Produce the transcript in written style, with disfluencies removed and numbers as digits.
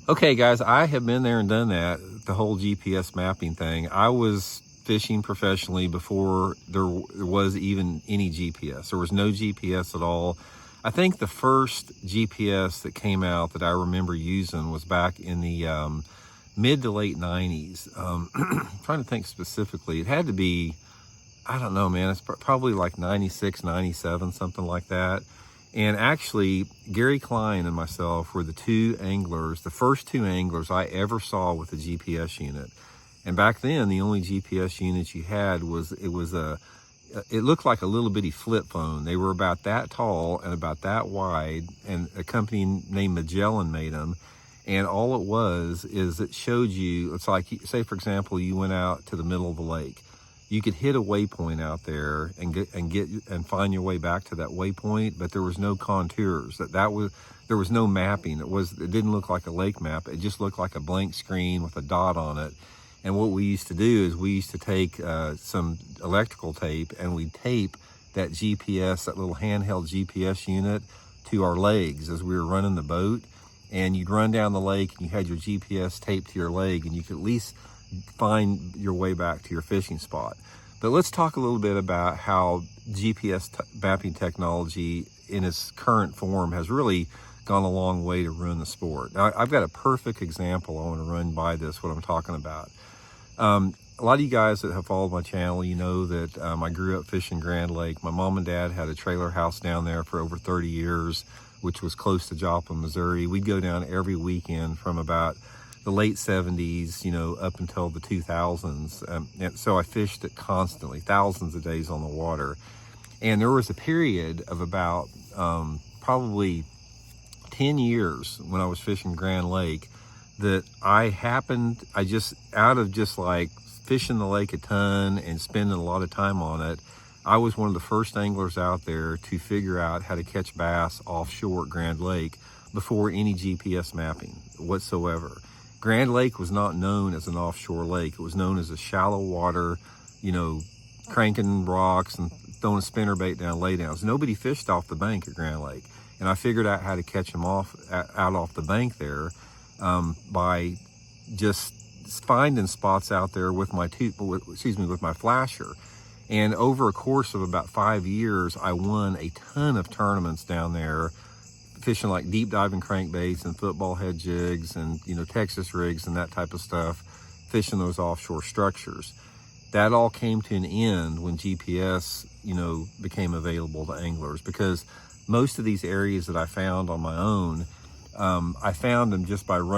Okay, guys, I have been there and done that, the whole GPS mapping thing. I was fishing professionally before there was even any GPS. There was no GPS at all. I think the first GPS that came out that I remember using was back in the mid to late 90s. Trying to think specifically. It had to be, I don't know, man. It's probably like 96, 97, something like that. And actually, Gary Klein and myself were the first two anglers I ever saw with a GPS unit. And back then, the only GPS units you had it looked like a little bitty flip phone. They were about that tall and about that wide, and a company named Magellan made them. And all it was is it showed you, it's like, say for example, you went out to the middle of the lake. You could hit a waypoint out there and find your way back to that waypoint, but there was no contours. There was no mapping. It didn't look like a lake map. It just looked like a blank screen with a dot on it. And what we used to do is we used to take some electrical tape, and we'd tape that GPS, that little handheld GPS unit, to our legs as we were running the boat. And you'd run down the lake and you had your GPS taped to your leg, and you could at least find your way back to your fishing spot. But let's talk a little bit about how GPS mapping technology in its current form has really gone a long way to ruin the sport. Now, I've got a perfect example I want to run by this, what I'm talking about. A lot of you guys that have followed my channel, you know that I grew up fishing Grand Lake. My mom and dad had a trailer house down there for over 30 years, which was close to Joplin, Missouri. We'd go down every weekend from about the late 70s, up until the 2000s. And so I fished it constantly, thousands of days on the water. And there was a period of about probably 10 years when I was fishing Grand Lake that out of just like fishing the lake a ton and spending a lot of time on it, I was one of the first anglers out there to figure out how to catch bass offshore at Grand Lake before any GPS mapping whatsoever. Grand Lake was not known as an offshore lake. It was known as a shallow water, cranking rocks and throwing a spinnerbait down laydowns. Nobody fished off the bank at Grand Lake. And I figured out how to catch them out off the bank there by just finding spots out there with my flasher. And over a course of about 5 years, I won a ton of tournaments down there, fishing like deep diving crankbaits and football head jigs and Texas rigs and that type of stuff, fishing those offshore structures. That all came to an end when GPS became available to anglers, because most of these areas that I found on my own, I found them just by running